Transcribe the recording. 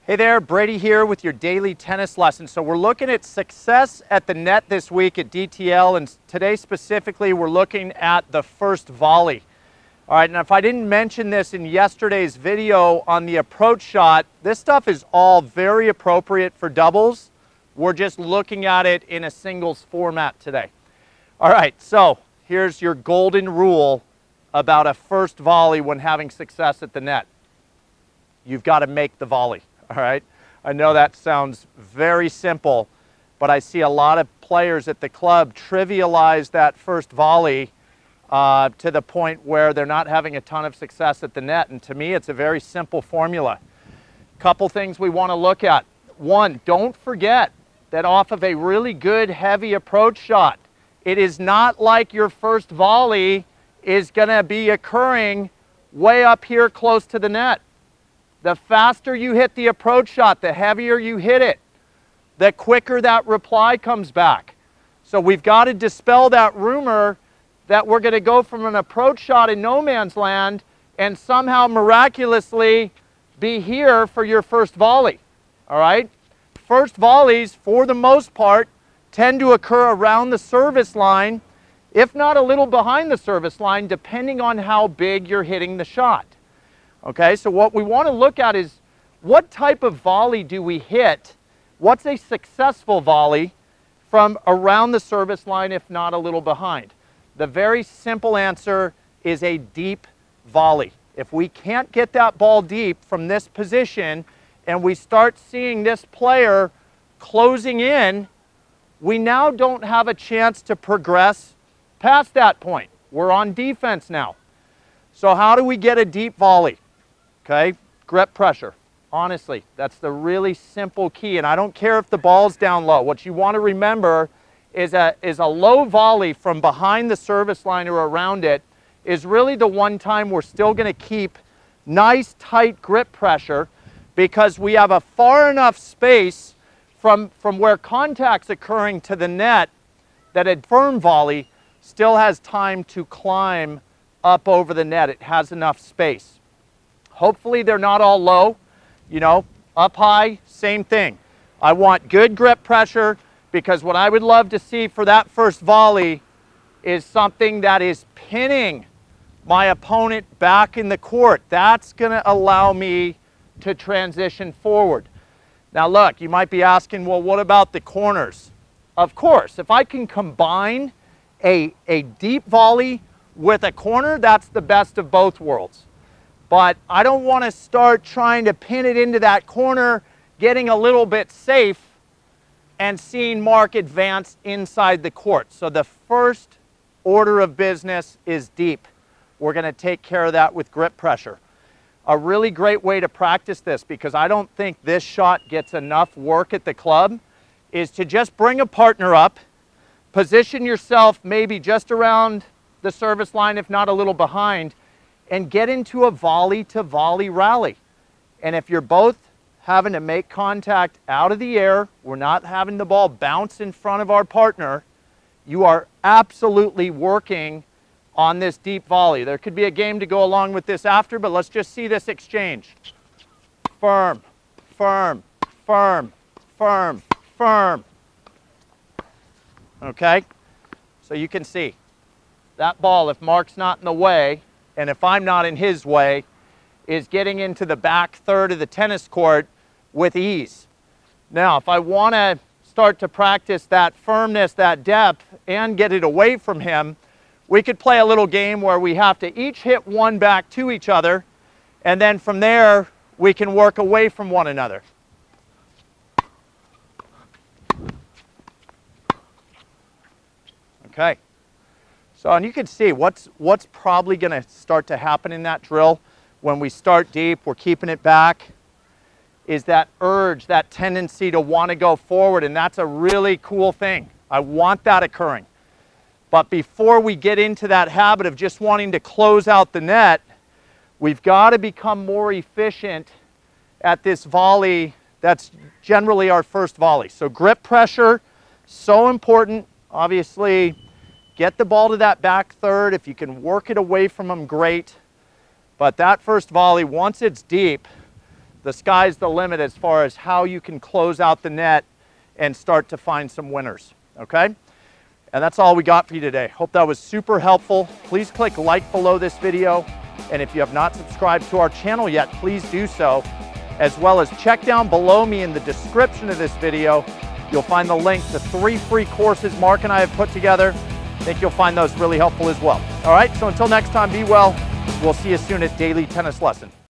Hey there, Brady here with your daily tennis lesson. So we're looking at success at the net this week at DTL, and today specifically we're looking at the first volley. All right, now if I didn't mention this in yesterday's video on the approach shot, this stuff is all very appropriate for doubles. We're just looking at it in a singles format today. All right, so here's your golden rule about a first volley when having success at the net. You've got to make the volley. All right, I know that sounds very simple, but I see a lot of players at the club trivialize that first volley to the point where they're not having a ton of success at the net. And to me, it's a very simple formula. Couple things we want to look at. One, don't forget that off of a really good heavy approach shot, it is not like your first volley is going to be occurring way up here close to the net. The faster you hit the approach shot, the heavier you hit it, the quicker that reply comes back. So we've got to dispel that rumor that we're going to go from an approach shot in no man's land and somehow miraculously be here for your first volley. All right? First volleys, for the most part, tend to occur around the service line, if not a little behind the service line, depending on how big you're hitting the shot. Okay, so what we want to look at is what type of volley do we hit? What's a successful volley from around the service line, if not a little behind? The very simple answer is a deep volley. If we can't get that ball deep from this position and we start seeing this player closing in, we now don't have a chance to progress past that point. We're on defense now. So how do we get a deep volley? Okay, grip pressure. Honestly, that's the really simple key. And I don't care if the ball's down low. What you want to remember is a low volley from behind the service line or around it is really the one time we're still going to keep nice, tight grip pressure because we have a far enough space from where contact's occurring to the net that a firm volley still has time to climb up over the net. It has enough space. Hopefully they're not all low, you know, up high, same thing. I want good grip pressure because what I would love to see for that first volley is something that is pinning my opponent back in the court. That's going to allow me to transition forward. Now look, you might be asking, well, what about the corners? Of course, if I can combine a deep volley with a corner, that's the best of both worlds. But I don't want to start trying to pin it into that corner, getting a little bit safe, and seeing Mark advance inside the court. So the first order of business is deep. We're going to take care of that with grip pressure. A really great way to practice this, because I don't think this shot gets enough work at the club, is to just bring a partner up, position yourself maybe just around the service line, if not a little behind, and get into a volley-to-volley rally. And if you're both having to make contact out of the air, we're not having the ball bounce in front of our partner, you are absolutely working on this deep volley. There could be a game to go along with this after, but let's just see this exchange. Firm, firm, firm, firm, firm. Okay? So you can see that ball, if Mark's not in the way, and if I'm not in his way, is getting into the back third of the tennis court with ease. Now, if I want to start to practice that firmness, that depth, and get it away from him, we could play a little game where we have to each hit one back to each other, and then from there, we can work away from one another. Okay. So, and you can see what's probably going to start to happen in that drill when we start deep, we're keeping it back, is that urge, that tendency to want to go forward, and that's a really cool thing. I want that occurring. But before we get into that habit of just wanting to close out the net, we've got to become more efficient at this volley. That's generally our first volley. So grip pressure, so important. Obviously, get the ball to that back third. If you can work it away from them, great. But that first volley, once it's deep, The sky's the limit as far as how you can close out the net and start to find some winners, okay? And that's all we got for you today. Hope that was super helpful. Please click like below this video. And if you have not subscribed to our channel yet, please do so. As well as check down below me in the description of this video. You'll find the link to 3 free courses Mark and I have put together. I think you'll find those really helpful as well. All right, so until next time, be well. We'll see you soon at Daily Tennis Lesson.